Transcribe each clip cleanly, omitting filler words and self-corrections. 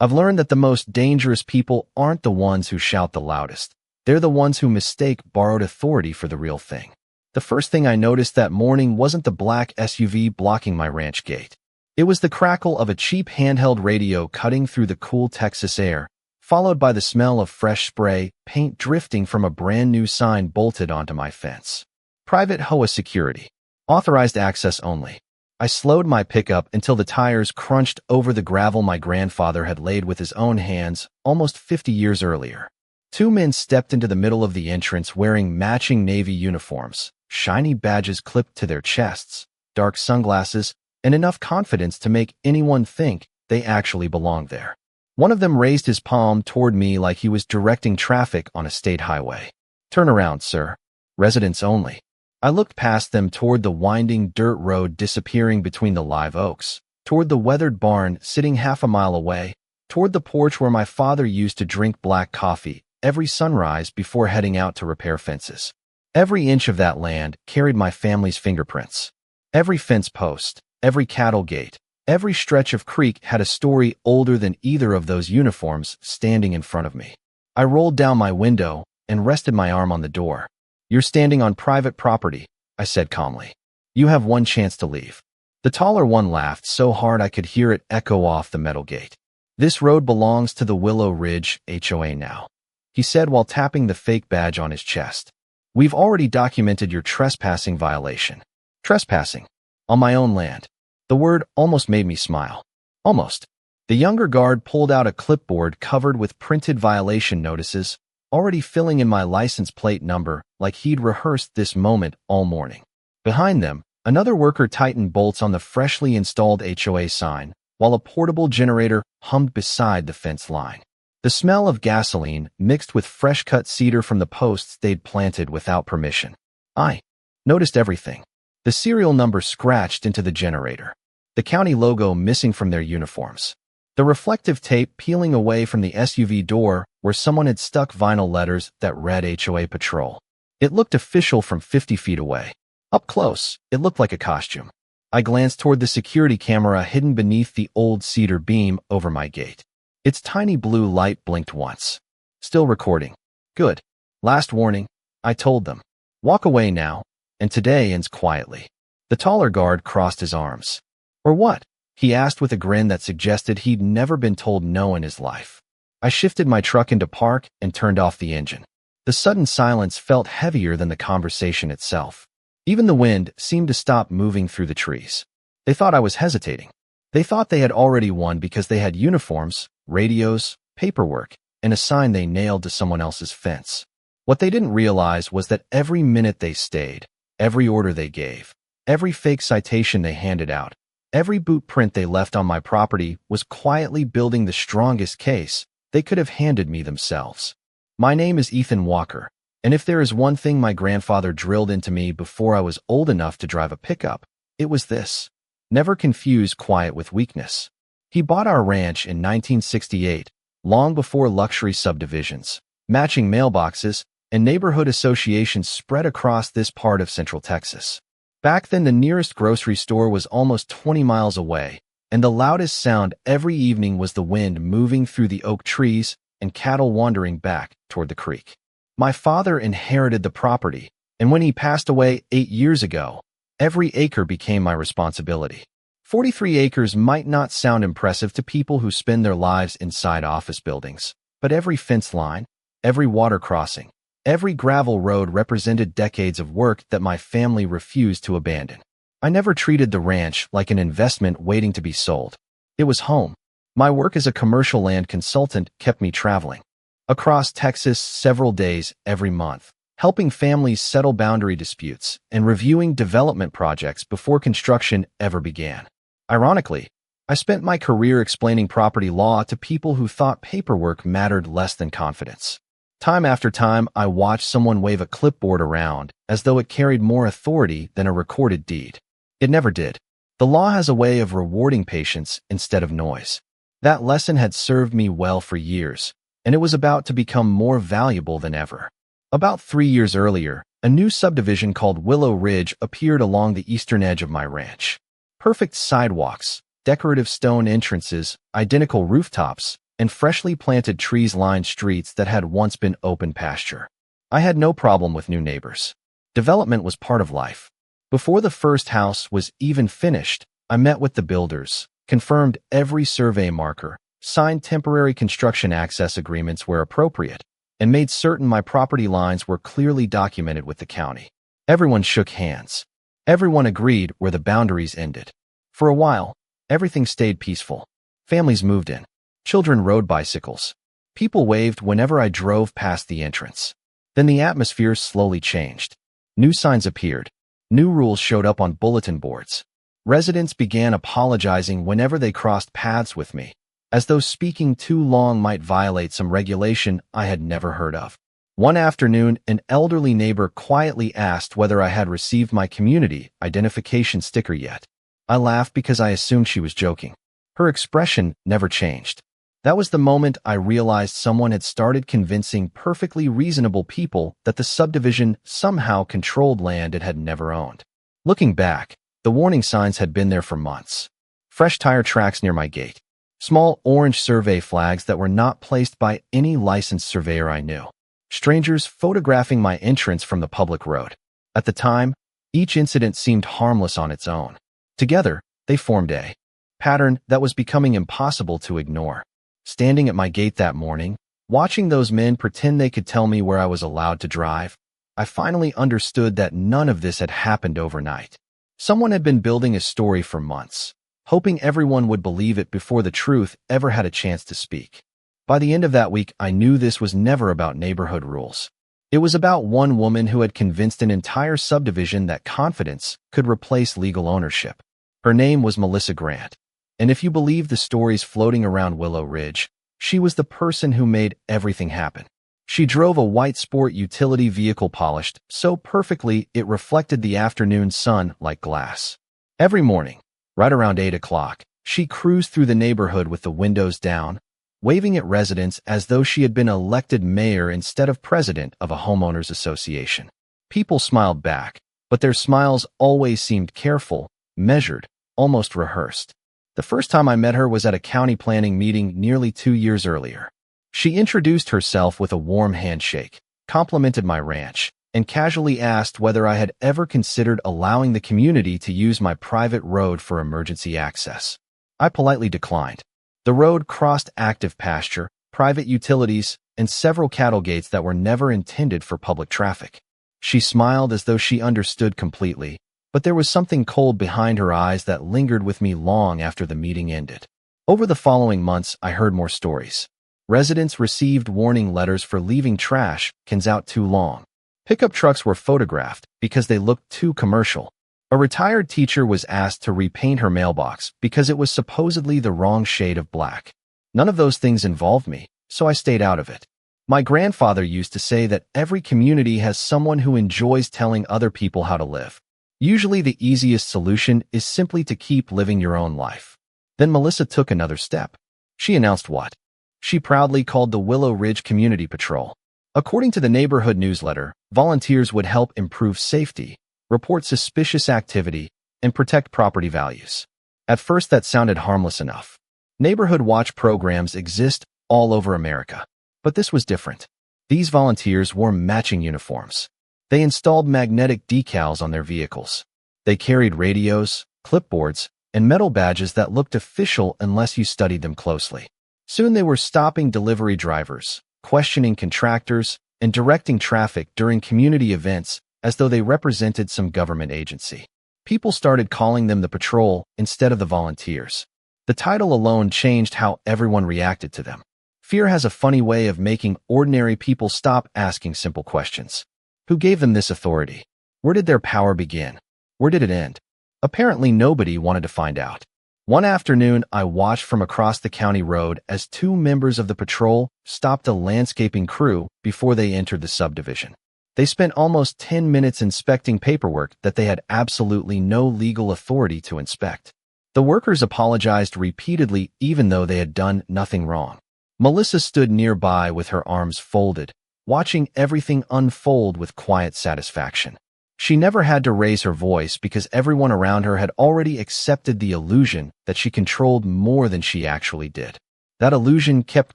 I've learned that the most dangerous people aren't the ones who shout the loudest. They're the ones who mistake borrowed authority for the real thing. The first thing I noticed that morning wasn't the black SUV blocking my ranch gate. It was the crackle of a cheap handheld radio cutting through the cool Texas air, followed by the smell of fresh spray paint drifting from a brand new sign bolted onto my fence. Private HOA security. Authorized access only. I slowed my pickup until the tires crunched over the gravel my grandfather had laid with his own hands almost 50 years earlier. Two men stepped into the middle of the entrance wearing matching Navy uniforms, shiny badges clipped to their chests, dark sunglasses, and enough confidence to make anyone think they actually belonged there. One of them raised his palm toward me like he was directing traffic on a state highway. "Turn around, sir. Residents only." I looked past them toward the winding dirt road disappearing between the live oaks, toward the weathered barn sitting half a mile away, toward the porch where my father used to drink black coffee every sunrise before heading out to repair fences. Every inch of that land carried my family's fingerprints. Every fence post, every cattle gate, every stretch of creek had a story older than either of those uniforms standing in front of me. I rolled down my window and rested my arm on the door. "You're standing on private property," I said calmly. "You have one chance to leave." The taller one laughed so hard I could hear it echo off the metal gate. "This road belongs to the Willow Ridge HOA now," he said while tapping the fake badge on his chest. "We've already documented your trespassing violation." Trespassing? On my own land. The word almost made me smile. Almost. The younger guard pulled out a clipboard covered with printed violation notices, already filling in my license plate number like he'd rehearsed this moment all morning. Behind them, another worker tightened bolts on the freshly installed HOA sign, while a portable generator hummed beside the fence line. The smell of gasoline mixed with fresh-cut cedar from the posts they'd planted without permission. I noticed everything. The serial number scratched into the generator. The county logo missing from their uniforms. The reflective tape peeling away from the SUV door where someone had stuck vinyl letters that read HOA Patrol. It looked official from 50 feet away. Up close, it looked like a costume. I glanced toward the security camera hidden beneath the old cedar beam over my gate. Its tiny blue light blinked once. "Still recording. Good. Last warning," I told them. "Walk away now, and today ends quietly." The taller guard crossed his arms. "Or what?" he asked with a grin that suggested he'd never been told no in his life. I shifted my truck into park and turned off the engine. The sudden silence felt heavier than the conversation itself. Even the wind seemed to stop moving through the trees. They thought I was hesitating. They thought they had already won because they had uniforms, radios, paperwork, and a sign they nailed to someone else's fence. What they didn't realize was that every minute they stayed, every order they gave, every fake citation they handed out, every boot print they left on my property was quietly building the strongest case they could have handed me themselves. My name is Ethan Walker, and if there is one thing my grandfather drilled into me before I was old enough to drive a pickup, it was this: never confuse quiet with weakness. He bought our ranch in 1968, long before luxury subdivisions, matching mailboxes, and neighborhood associations spread across this part of Central Texas. Back then, the nearest grocery store was almost 20 miles away, and the loudest sound every evening was the wind moving through the oak trees and cattle wandering back toward the creek. My father inherited the property, and when he passed away 8 years ago, every acre became my responsibility. 43 acres might not sound impressive to people who spend their lives inside office buildings, but every fence line, every water crossing, every gravel road represented decades of work that my family refused to abandon. I never treated the ranch like an investment waiting to be sold. It was home. My work as a commercial land consultant kept me traveling across Texas several days every month, helping families settle boundary disputes and reviewing development projects before construction ever began. Ironically, I spent my career explaining property law to people who thought paperwork mattered less than confidence. Time after time, I watched someone wave a clipboard around as though it carried more authority than a recorded deed. It never did. The law has a way of rewarding patience instead of noise. That lesson had served me well for years, and it was about to become more valuable than ever. About 3 years earlier, a new subdivision called Willow Ridge appeared along the eastern edge of my ranch. Perfect sidewalks, decorative stone entrances, identical rooftops, and freshly planted trees lined streets that had once been open pasture. I had no problem with new neighbors. Development was part of life. Before the first house was even finished, I met with the builders, confirmed every survey marker, signed temporary construction access agreements where appropriate, and made certain my property lines were clearly documented with the county. Everyone shook hands. Everyone agreed where the boundaries ended. For a while, everything stayed peaceful. Families moved in. Children rode bicycles. People waved whenever I drove past the entrance. Then the atmosphere slowly changed. New signs appeared. New rules showed up on bulletin boards. Residents began apologizing whenever they crossed paths with me, as though speaking too long might violate some regulation I had never heard of. One afternoon, an elderly neighbor quietly asked whether I had received my community identification sticker yet. I laughed because I assumed she was joking. Her expression never changed. That was the moment I realized someone had started convincing perfectly reasonable people that the subdivision somehow controlled land it had never owned. Looking back, the warning signs had been there for months. Fresh tire tracks near my gate. Small orange survey flags that were not placed by any licensed surveyor I knew. Strangers photographing my entrance from the public road. At the time, each incident seemed harmless on its own. Together, they formed a pattern that was becoming impossible to ignore. Standing at my gate that morning, watching those men pretend they could tell me where I was allowed to drive, I finally understood that none of this had happened overnight. Someone had been building a story for months, hoping everyone would believe it before the truth ever had a chance to speak. By the end of that week, I knew this was never about neighborhood rules. It was about one woman who had convinced an entire subdivision that confidence could replace legal ownership. Her name was Melissa Grant. And if you believe the stories floating around Willow Ridge, she was the person who made everything happen. She drove a white sport utility vehicle polished so perfectly it reflected the afternoon sun like glass. Every morning, right around 8 o'clock, she cruised through the neighborhood with the windows down, waving at residents as though she had been elected mayor instead of president of a homeowners association. People smiled back, but their smiles always seemed careful, measured, almost rehearsed. The first time I met her was at a county planning meeting nearly 2 years earlier. She introduced herself with a warm handshake, complimented my ranch, and casually asked whether I had ever considered allowing the community to use my private road for emergency access. I politely declined. The road crossed active pasture, private utilities, and several cattle gates that were never intended for public traffic. She smiled as though she understood completely, but there was something cold behind her eyes that lingered with me long after the meeting ended. Over the following months, I heard more stories. Residents received warning letters for leaving trash cans out too long. Pickup trucks were photographed because they looked too commercial. A retired teacher was asked to repaint her mailbox because it was supposedly the wrong shade of black. None of those things involved me, so I stayed out of it. My grandfather used to say that every community has someone who enjoys telling other people how to live. Usually the easiest solution is simply to keep living your own life. Then Melissa took another step. She announced what she proudly called the Willow Ridge Community Patrol. According to the neighborhood newsletter, volunteers would help improve safety, report suspicious activity, and protect property values. At first that sounded harmless enough. Neighborhood watch programs exist all over America. But this was different. These volunteers wore matching uniforms. They installed magnetic decals on their vehicles. They carried radios, clipboards, and metal badges that looked official unless you studied them closely. Soon they were stopping delivery drivers, questioning contractors, and directing traffic during community events as though they represented some government agency. People started calling them the patrol instead of the volunteers. The title alone changed how everyone reacted to them. Fear has a funny way of making ordinary people stop asking simple questions. Who gave them this authority? Where did their power begin? Where did it end? Apparently nobody wanted to find out. One afternoon, I watched from across the county road as 2 members of the patrol stopped a landscaping crew before they entered the subdivision. They spent almost 10 minutes inspecting paperwork that they had absolutely no legal authority to inspect. The workers apologized repeatedly even though they had done nothing wrong. Melissa stood nearby with her arms folded, watching everything unfold with quiet satisfaction. She never had to raise her voice because everyone around her had already accepted the illusion that she controlled more than she actually did. That illusion kept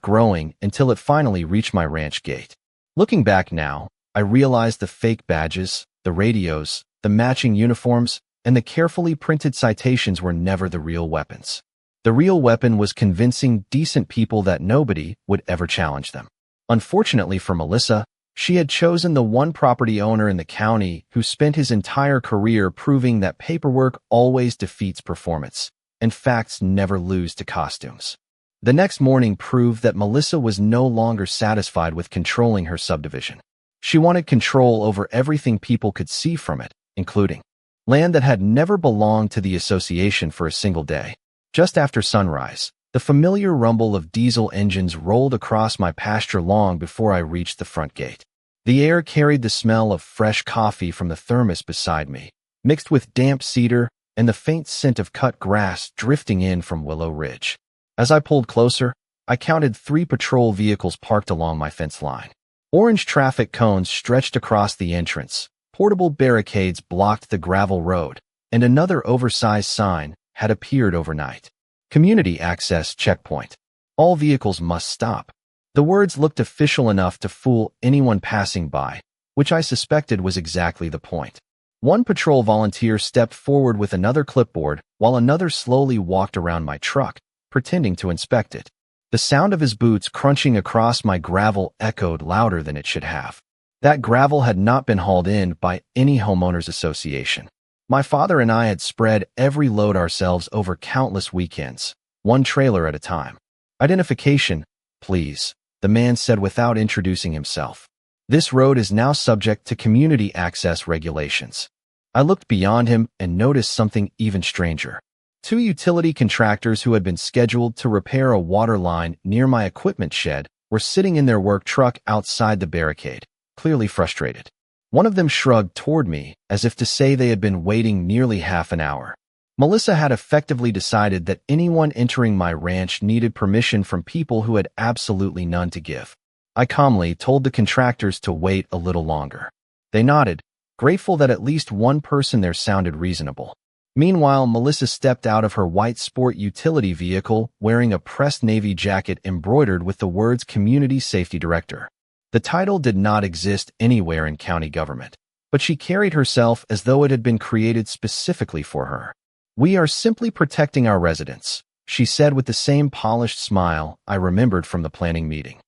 growing until it finally reached my ranch gate. Looking back now, I realized the fake badges, the radios, the matching uniforms, and the carefully printed citations were never the real weapons. The real weapon was convincing decent people that nobody would ever challenge them. Unfortunately for Melissa, she had chosen the one property owner in the county who spent his entire career proving that paperwork always defeats performance, and facts never lose to costumes. The next morning proved that Melissa was no longer satisfied with controlling her subdivision. She wanted control over everything people could see from it, including land that had never belonged to the association for a single day. Just after sunrise, the familiar rumble of diesel engines rolled across my pasture long before I reached the front gate. The air carried the smell of fresh coffee from the thermos beside me, mixed with damp cedar and the faint scent of cut grass drifting in from Willow Ridge. As I pulled closer, I counted 3 patrol vehicles parked along my fence line. Orange traffic cones stretched across the entrance, portable barricades blocked the gravel road, and another oversized sign had appeared overnight. Community access checkpoint. All vehicles must stop. The words looked official enough to fool anyone passing by, which I suspected was exactly the point. One patrol volunteer stepped forward with another clipboard, while another slowly walked around my truck, pretending to inspect it. The sound of his boots crunching across my gravel echoed louder than it should have. That gravel had not been hauled in by any homeowners association. My father and I had spread every load ourselves over countless weekends, one trailer at a time. Identification, please, the man said without introducing himself. This road is now subject to community access regulations. I looked beyond him and noticed something even stranger. 2 utility contractors who had been scheduled to repair a water line near my equipment shed were sitting in their work truck outside the barricade, clearly frustrated. One of them shrugged toward me as if to say they had been waiting nearly half an hour. Melissa had effectively decided that anyone entering my ranch needed permission from people who had absolutely none to give. I calmly told the contractors to wait a little longer. They nodded, grateful that at least one person there sounded reasonable. Meanwhile, Melissa stepped out of her white sport utility vehicle wearing a pressed navy jacket embroidered with the words Community Safety Director. The title did not exist anywhere in county government, but she carried herself as though it had been created specifically for her. "We are simply protecting our residents," she said with the same polished smile I remembered from the planning meeting.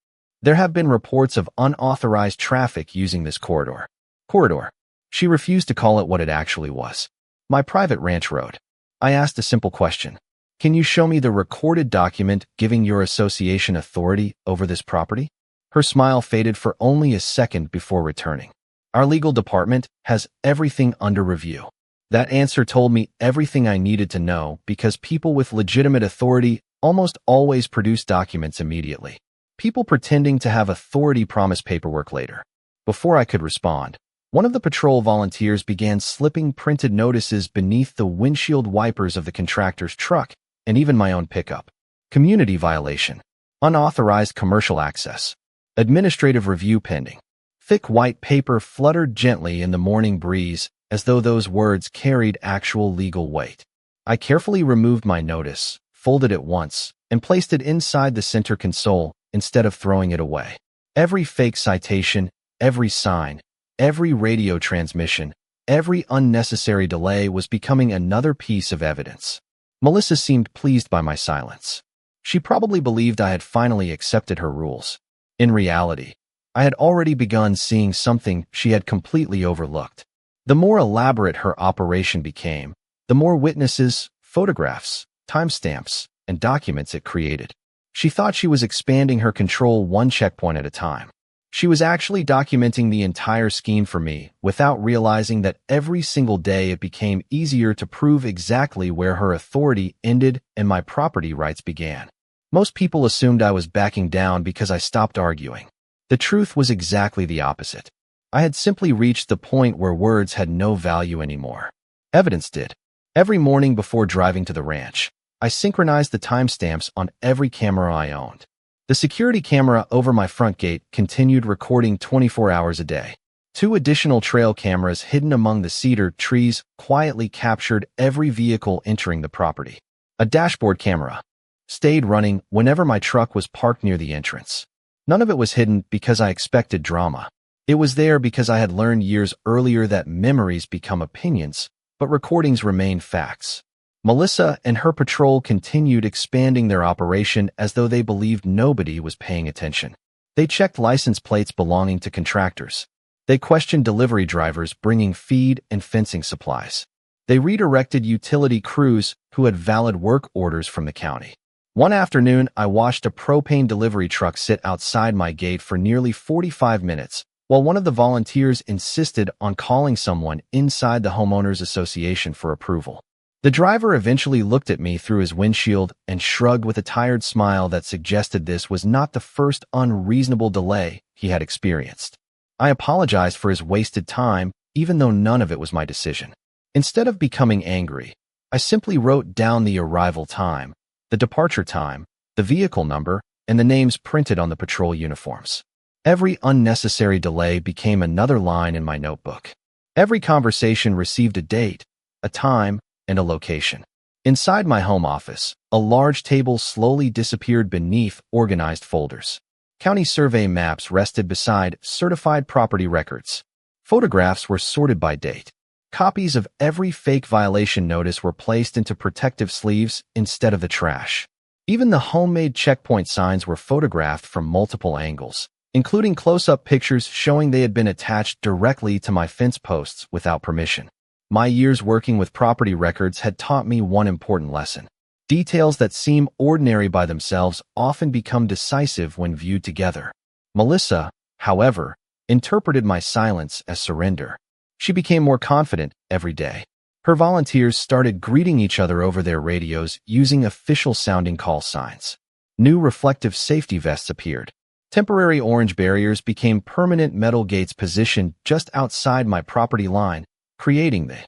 "There have been reports of unauthorized traffic using this corridor." Corridor. She refused to call it what it actually was. My private ranch road. I asked a simple question. "Can you show me the recorded document giving your association authority over this property?" Her smile faded for only a second before returning. "Our legal department has everything under review." That answer told me everything I needed to know because people with legitimate authority almost always produce documents immediately. People pretending to have authority promise paperwork later. Before I could respond, one of the patrol volunteers began slipping printed notices beneath the windshield wipers of the contractor's truck and even my own pickup. Community violation. Unauthorized commercial access. Administrative review pending. Thick white paper fluttered gently in the morning breeze as though those words carried actual legal weight. I carefully removed my notice, folded it once, and placed it inside the center console instead of throwing it away. Every fake citation, every sign, every radio transmission, every unnecessary delay was becoming another piece of evidence. Melissa seemed pleased by my silence. She probably believed I had finally accepted her rules. In reality, I had already begun seeing something she had completely overlooked. The more elaborate her operation became, the more witnesses, photographs, timestamps, and documents it created. She thought she was expanding her control one checkpoint at a time. She was actually documenting the entire scheme for me without realizing that every single day it became easier to prove exactly where her authority ended and my property rights began. Most people assumed I was backing down because I stopped arguing. The truth was exactly the opposite. I had simply reached the point where words had no value anymore. Evidence did. Every morning before driving to the ranch, I synchronized the timestamps on every camera I owned. The security camera over my front gate continued recording 24 hours a day. 2 additional trail cameras hidden among the cedar trees quietly captured every vehicle entering the property. A dashboard camera. stayed running whenever my truck was parked near the entrance. None of it was hidden because I expected drama. It was there because I had learned years earlier that memories become opinions, but recordings remain facts. Melissa and her patrol continued expanding their operation as though they believed nobody was paying attention. They checked license plates belonging to contractors. They questioned delivery drivers bringing feed and fencing supplies. They redirected utility crews who had valid work orders from the county. One afternoon, I watched a propane delivery truck sit outside my gate for nearly 45 minutes, while one of the volunteers insisted on calling someone inside the homeowners association for approval. The driver eventually looked at me through his windshield and shrugged with a tired smile that suggested this was not the first unreasonable delay he had experienced. I apologized for his wasted time, even though none of it was my decision. Instead of becoming angry, I simply wrote down the arrival time, the departure time, the vehicle number, and the names printed on the patrol uniforms. Every unnecessary delay became another line in my notebook. Every conversation received a date, a time, and a location. Inside my home office, a large table slowly disappeared beneath organized folders. County survey maps rested beside certified property records. Photographs were sorted by date. Copies of every fake violation notice were placed into protective sleeves instead of the trash. Even the homemade checkpoint signs were photographed from multiple angles, including close-up pictures showing they had been attached directly to my fence posts without permission. My years working with property records had taught me one important lesson. Details that seem ordinary by themselves often become decisive when viewed together. Melissa, however, interpreted my silence as surrender. She became more confident every day. Her volunteers started greeting each other over their radios using official-sounding call signs. New reflective safety vests appeared. Temporary orange barriers became permanent metal gates positioned just outside my property line, creating the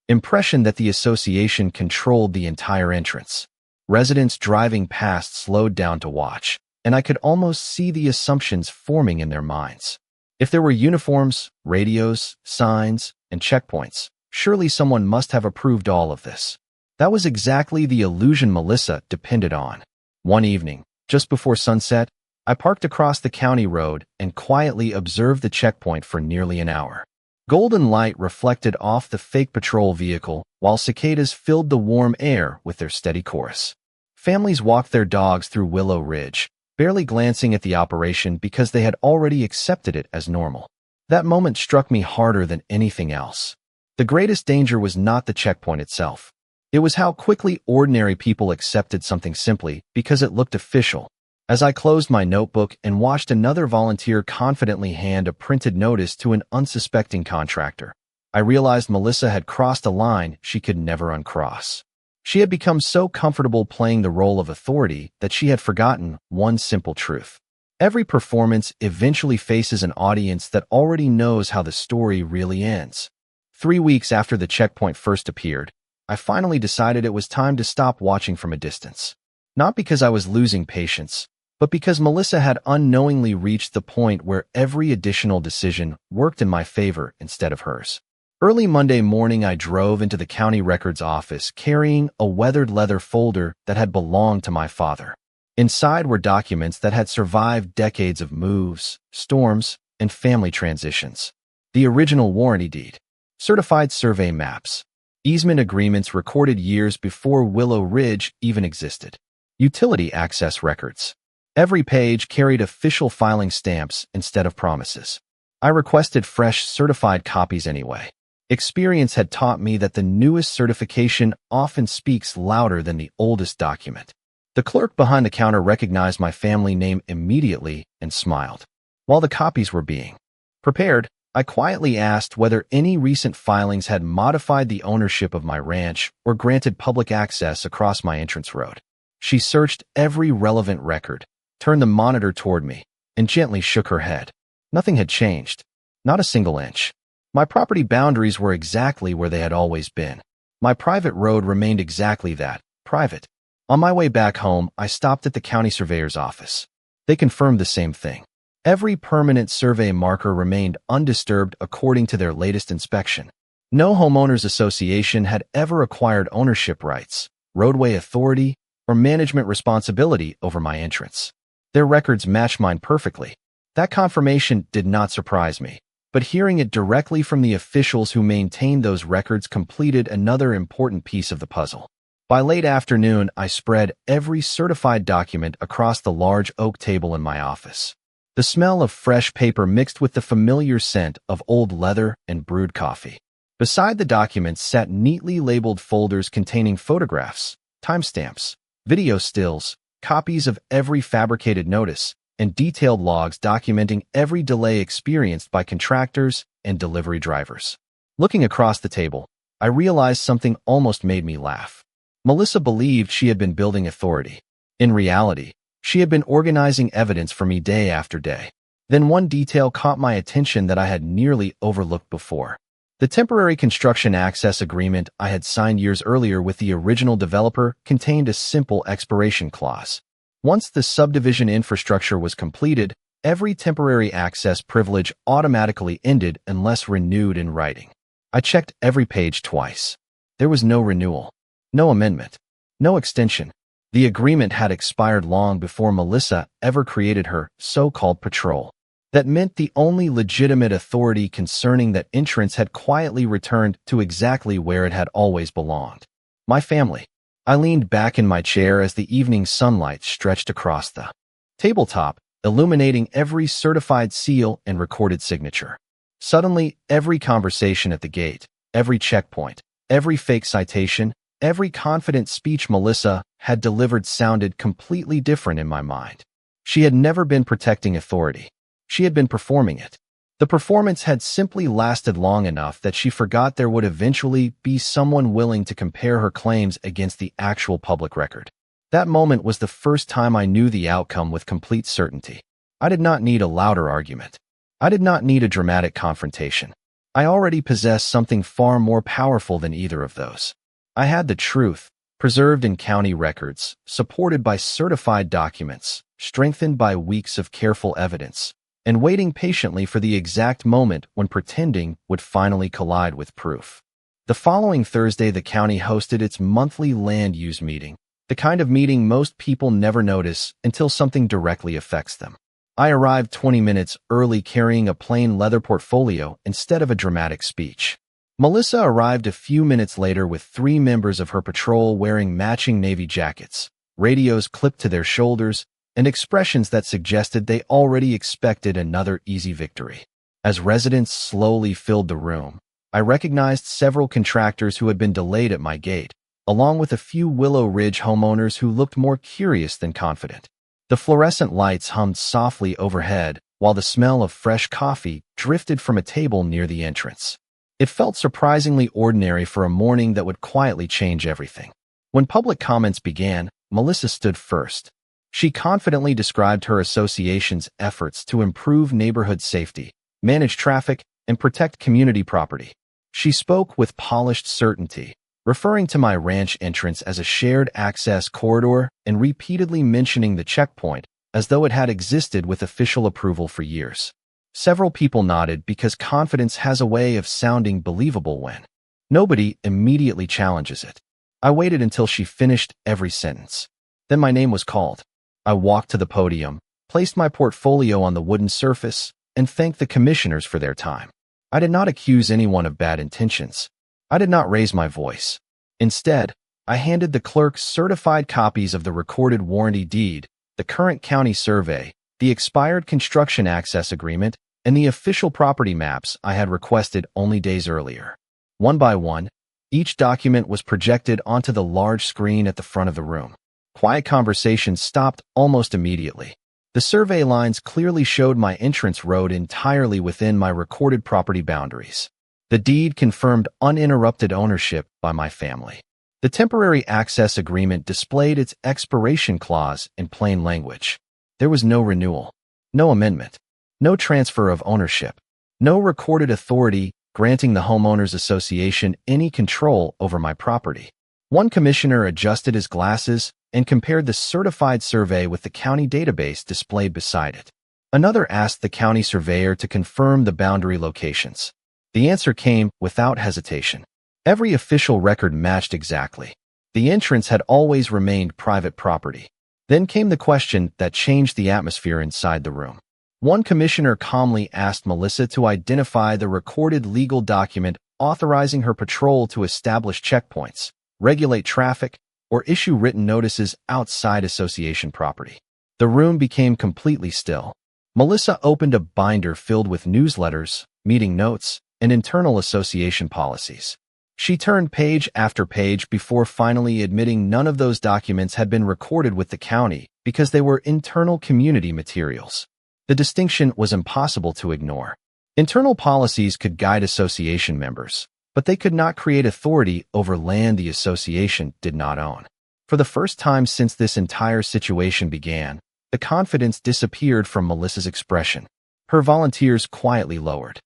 impression that the association controlled the entire entrance. Residents driving past slowed down to watch, and I could almost see the assumptions forming in their minds. If there were uniforms, radios, signs, and checkpoints, surely someone must have approved all of this. That was exactly the illusion Melissa depended on. One evening, just before sunset, I parked across the county road and quietly observed the checkpoint for nearly an hour. Golden light reflected off the fake patrol vehicle, while cicadas filled the warm air with their steady chorus. Families walked their dogs through Willow Ridge, barely glancing at the operation because they had already accepted it as normal. That moment struck me harder than anything else. The greatest danger was not the checkpoint itself. It was how quickly ordinary people accepted something simply because it looked official. As I closed my notebook and watched another volunteer confidently hand a printed notice to an unsuspecting contractor, I realized Melissa had crossed a line she could never uncross. She had become so comfortable playing the role of authority that she had forgotten one simple truth. Every performance eventually faces an audience that already knows how the story really ends. 3 weeks after the checkpoint first appeared, I finally decided it was time to stop watching from a distance. Not because I was losing patience, but because Melissa had unknowingly reached the point where every additional decision worked in my favor instead of hers. Early Monday morning, I drove into the county records office carrying a weathered leather folder that had belonged to my father. Inside were documents that had survived decades of moves, storms, and family transitions. The original warranty deed, certified survey maps, easement agreements recorded years before Willow Ridge even existed, utility access records. Every page carried official filing stamps instead of promises. I requested fresh certified copies anyway. Experience had taught me that the newest certification often speaks louder than the oldest document. The clerk behind the counter recognized my family name immediately and smiled. While the copies were being prepared, I quietly asked whether any recent filings had modified the ownership of my ranch or granted public access across my entrance road. She searched every relevant record, turned the monitor toward me, and gently shook her head. Nothing had changed. Not a single inch. My property boundaries were exactly where they had always been. My private road remained exactly that, private. On my way back home, I stopped at the county surveyor's office. They confirmed the same thing. Every permanent survey marker remained undisturbed according to their latest inspection. No homeowners association had ever acquired ownership rights, roadway authority, or management responsibility over my entrance. Their records matched mine perfectly. That confirmation did not surprise me, but hearing it directly from the officials who maintained those records completed another important piece of the puzzle. By late afternoon, I spread every certified document across the large oak table in my office. The smell of fresh paper mixed with the familiar scent of old leather and brewed coffee. Beside the documents sat neatly labeled folders containing photographs, timestamps, video stills, copies of every fabricated notice, and detailed logs documenting every delay experienced by contractors and delivery drivers. Looking across the table, I realized something almost made me laugh. Melissa believed she had been building authority. In reality, she had been organizing evidence for me day after day. Then one detail caught my attention that I had nearly overlooked before. The temporary construction access agreement I had signed years earlier with the original developer contained a simple expiration clause. Once the subdivision infrastructure was completed, every temporary access privilege automatically ended unless renewed in writing. I checked every page twice. There was no renewal, no amendment, no extension. The agreement had expired long before Melissa ever created her so-called patrol. That meant the only legitimate authority concerning that entrance had quietly returned to exactly where it had always belonged. My family. I leaned back in my chair as the evening sunlight stretched across the tabletop, illuminating every certified seal and recorded signature. Suddenly, every conversation at the gate, every checkpoint, every fake citation, every confident speech Melissa had delivered sounded completely different in my mind. She had never been protecting authority. She had been performing it. The performance had simply lasted long enough that she forgot there would eventually be someone willing to compare her claims against the actual public record. That moment was the first time I knew the outcome with complete certainty. I did not need a louder argument. I did not need a dramatic confrontation. I already possessed something far more powerful than either of those. I had the truth, preserved in county records, supported by certified documents, strengthened by weeks of careful evidence, and waiting patiently for the exact moment when pretending would finally collide with proof. The following Thursday, the county hosted its monthly land use meeting, the kind of meeting most people never notice until something directly affects them. I arrived 20 minutes early carrying a plain leather portfolio instead of a dramatic speech. Melissa arrived a few minutes later with 3 members of her patrol wearing matching navy jackets, radios clipped to their shoulders, and expressions that suggested they already expected another easy victory. As residents slowly filled the room, I recognized several contractors who had been delayed at my gate, along with a few Willow Ridge homeowners who looked more curious than confident. The fluorescent lights hummed softly overhead, while the smell of fresh coffee drifted from a table near the entrance. It felt surprisingly ordinary for a morning that would quietly change everything. When public comments began, Melissa stood first. She confidently described her association's efforts to improve neighborhood safety, manage traffic, and protect community property. She spoke with polished certainty, referring to my ranch entrance as a shared access corridor and repeatedly mentioning the checkpoint as though it had existed with official approval for years. Several people nodded because confidence has a way of sounding believable when nobody immediately challenges it. I waited until she finished every sentence. Then my name was called. I walked to the podium, placed my portfolio on the wooden surface, and thanked the commissioners for their time. I did not accuse anyone of bad intentions. I did not raise my voice. Instead, I handed the clerk certified copies of the recorded warranty deed, the current county survey, the expired construction access agreement, and the official property maps I had requested only days earlier. One by one, each document was projected onto the large screen at the front of the room. Quiet conversations stopped almost immediately. The survey lines clearly showed my entrance road entirely within my recorded property boundaries. The deed confirmed uninterrupted ownership by my family. The temporary access agreement displayed its expiration clause in plain language. There was no renewal, no amendment, no transfer of ownership, no recorded authority granting the homeowners association any control over my property. One commissioner adjusted his glasses and compared the certified survey with the county database displayed beside it. Another asked the county surveyor to confirm the boundary locations. The answer came without hesitation. Every official record matched exactly. The entrance had always remained private property. Then came the question that changed the atmosphere inside the room. One commissioner calmly asked Melissa to identify the recorded legal document authorizing her patrol to establish checkpoints, regulate traffic, or issue written notices outside association property. The room became completely still. Melissa opened a binder filled with newsletters, meeting notes, and internal association policies. She turned page after page before finally admitting none of those documents had been recorded with the county because they were internal community materials. The distinction was impossible to ignore. Internal policies could guide association members, but they could not create authority over land the association did not own. For the first time since this entire situation began, the confidence disappeared from Melissa's expression. Her volunteers quietly lowered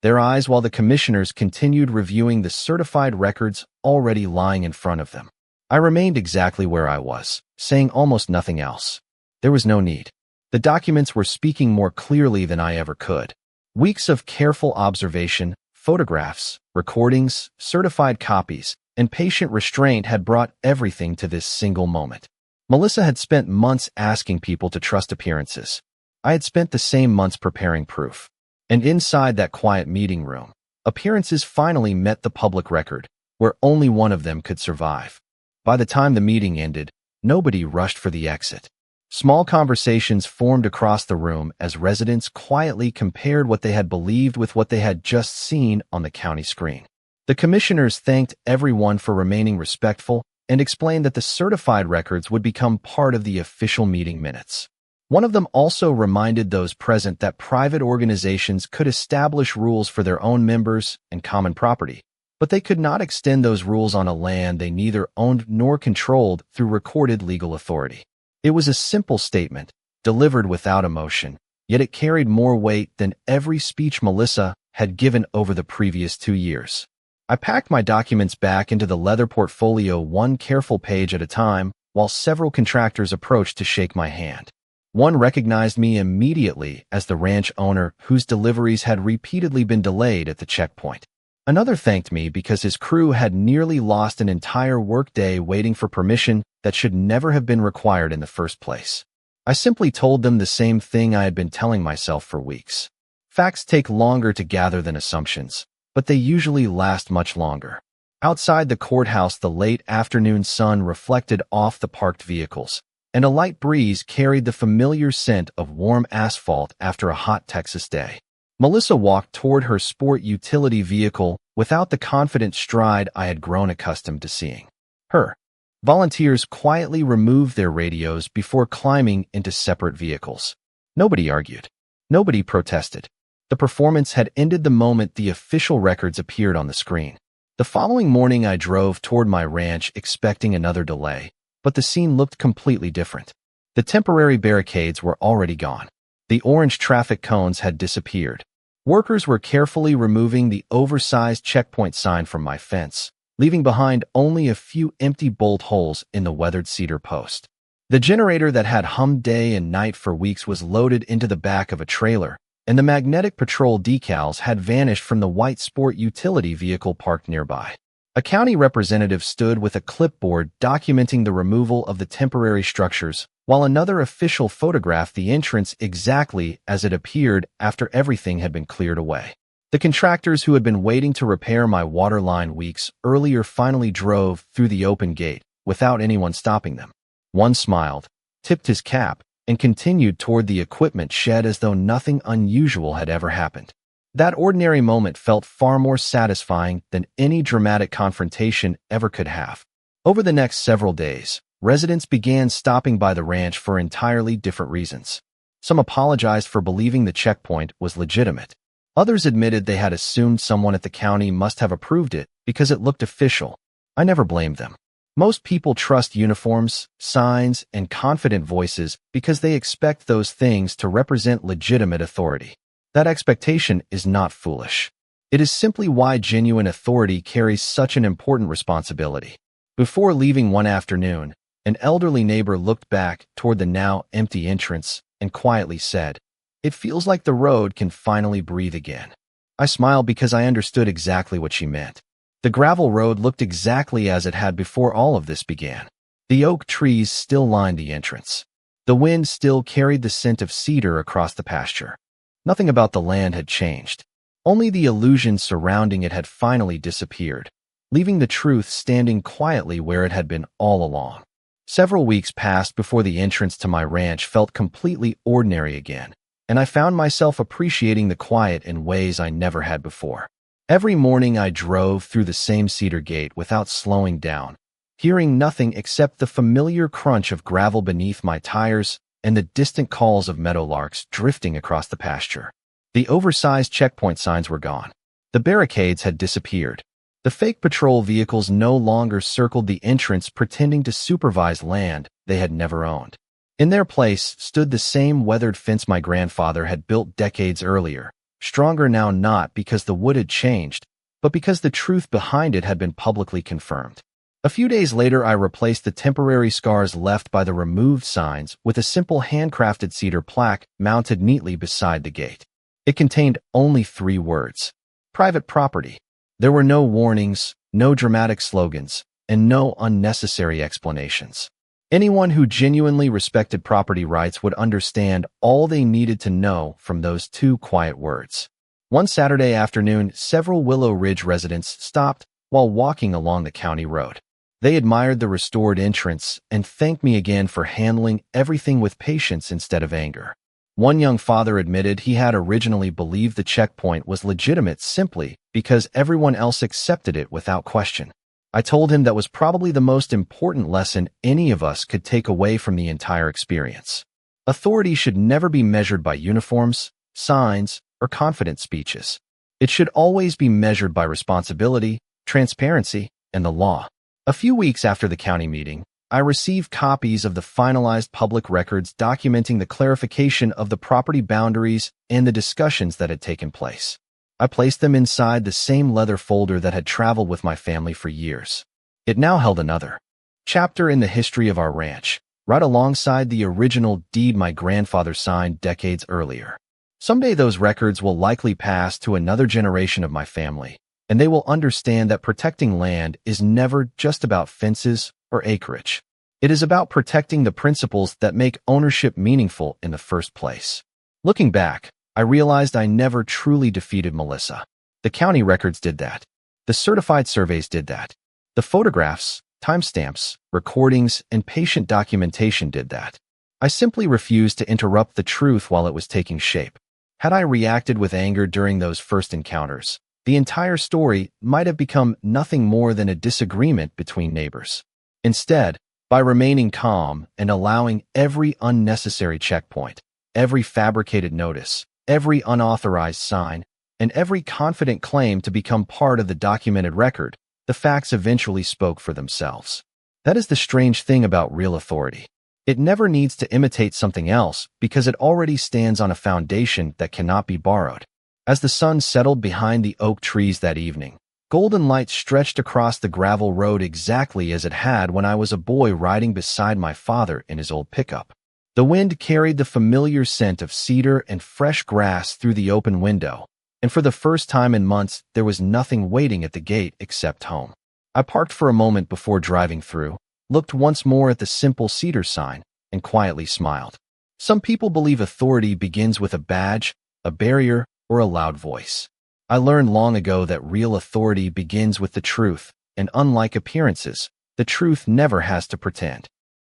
their eyes while the commissioners continued reviewing the certified records already lying in front of them. I remained exactly where I was, saying almost nothing else. There was no need. The documents were speaking more clearly than I ever could. Weeks of careful observation, photographs, recordings, certified copies, and patient restraint had brought everything to this single moment. Melissa had spent months asking people to trust appearances. I had spent the same months preparing proof. And inside that quiet meeting room, appearances finally met the public record, where only one of them could survive. By the time the meeting ended, nobody rushed for the exit. Small conversations formed across the room as residents quietly compared what they had believed with what they had just seen on the county screen. The commissioners thanked everyone for remaining respectful and explained that the certified records would become part of the official meeting minutes. One of them also reminded those present that private organizations could establish rules for their own members and common property, but they could not extend those rules on a land they neither owned nor controlled through recorded legal authority. It was a simple statement, delivered without emotion, yet it carried more weight than every speech Melissa had given over the previous 2 years. I packed my documents back into the leather portfolio one careful page at a time, while several contractors approached to shake my hand. One recognized me immediately as the ranch owner whose deliveries had repeatedly been delayed at the checkpoint. Another thanked me because his crew had nearly lost an entire workday waiting for permission that should never have been required in the first place. I simply told them the same thing I had been telling myself for weeks. Facts take longer to gather than assumptions, but they usually last much longer. Outside the courthouse, the late afternoon sun reflected off the parked vehicles, and a light breeze carried the familiar scent of warm asphalt after a hot Texas day. Melissa walked toward her sport utility vehicle without the confident stride I had grown accustomed to seeing. Her volunteers quietly removed their radios before climbing into separate vehicles. Nobody argued. Nobody protested. The performance had ended the moment the official records appeared on the screen. The following morning, I drove toward my ranch expecting another delay, but the scene looked completely different. The temporary barricades were already gone. The orange traffic cones had disappeared. Workers were carefully removing the oversized checkpoint sign from my fence, leaving behind only a few empty bolt holes in the weathered cedar post. The generator that had hummed day and night for weeks was loaded into the back of a trailer, and the magnetic patrol decals had vanished from the white sport utility vehicle parked nearby. A county representative stood with a clipboard documenting the removal of the temporary structures, while another official photographed the entrance exactly as it appeared after everything had been cleared away. The contractors who had been waiting to repair my water line weeks earlier finally drove through the open gate without anyone stopping them. One smiled, tipped his cap, and continued toward the equipment shed as though nothing unusual had ever happened. That ordinary moment felt far more satisfying than any dramatic confrontation ever could have. Over the next several days, residents began stopping by the ranch for entirely different reasons. Some apologized for believing the checkpoint was legitimate. Others admitted they had assumed someone at the county must have approved it because it looked official. I never blamed them. Most people trust uniforms, signs, and confident voices because they expect those things to represent legitimate authority. That expectation is not foolish. It is simply why genuine authority carries such an important responsibility. Before leaving one afternoon, an elderly neighbor looked back toward the now empty entrance and quietly said, "It feels like the road can finally breathe again." I smiled because I understood exactly what she meant. The gravel road looked exactly as it had before all of this began. The oak trees still lined the entrance. The wind still carried the scent of cedar across the pasture. Nothing about the land had changed. Only the illusion surrounding it had finally disappeared, leaving the truth standing quietly where it had been all along. Several weeks passed before the entrance to my ranch felt completely ordinary again, and I found myself appreciating the quiet in ways I never had before. Every morning I drove through the same cedar gate without slowing down, hearing nothing except the familiar crunch of gravel beneath my tires and the distant calls of meadowlarks drifting across the pasture. The oversized checkpoint signs were gone. The barricades had disappeared. The fake patrol vehicles no longer circled the entrance pretending to supervise land they had never owned. In their place stood the same weathered fence my grandfather had built decades earlier, stronger now not because the wood had changed, but because the truth behind it had been publicly confirmed. A few days later, I replaced the temporary scars left by the removed signs with a simple handcrafted cedar plaque mounted neatly beside the gate. It contained only 3 words: private property. There were no warnings, no dramatic slogans, and no unnecessary explanations. Anyone who genuinely respected property rights would understand all they needed to know from those 2 quiet words. One Saturday afternoon, several Willow Ridge residents stopped while walking along the county road. They admired the restored entrance and thanked me again for handling everything with patience instead of anger. One young father admitted he had originally believed the checkpoint was legitimate simply because everyone else accepted it without question. I told him that was probably the most important lesson any of us could take away from the entire experience. Authority should never be measured by uniforms, signs, or confident speeches. It should always be measured by responsibility, transparency, and the law. A few weeks after the county meeting, I received copies of the finalized public records documenting the clarification of the property boundaries and the discussions that had taken place. I placed them inside the same leather folder that had traveled with my family for years. It now held another chapter in the history of our ranch, right alongside the original deed my grandfather signed decades earlier. Someday those records will likely pass to another generation of my family, and they will understand that protecting land is never just about fences or acreage. It is about protecting the principles that make ownership meaningful in the first place. Looking back, I realized I never truly defeated Melissa. The county records did that. The certified surveys did that. The photographs, timestamps, recordings, and patient documentation did that. I simply refused to interrupt the truth while it was taking shape. Had I reacted with anger during those first encounters, the entire story might have become nothing more than a disagreement between neighbors. Instead, by remaining calm and allowing every unnecessary checkpoint, every fabricated notice, every unauthorized sign, and every confident claim to become part of the documented record, the facts eventually spoke for themselves. That is the strange thing about real authority. It never needs to imitate something else because it already stands on a foundation that cannot be borrowed. As the sun settled behind the oak trees that evening, golden light stretched across the gravel road exactly as it had when I was a boy riding beside my father in his old pickup. The wind carried the familiar scent of cedar and fresh grass through the open window, and for the first time in months, there was nothing waiting at the gate except home. I parked for a moment before driving through, looked once more at the simple cedar sign, and quietly smiled. Some people believe authority begins with a badge, a barrier, or a loud voice. I learned long ago that real authority begins with the truth, and unlike appearances, the truth never has to pretend.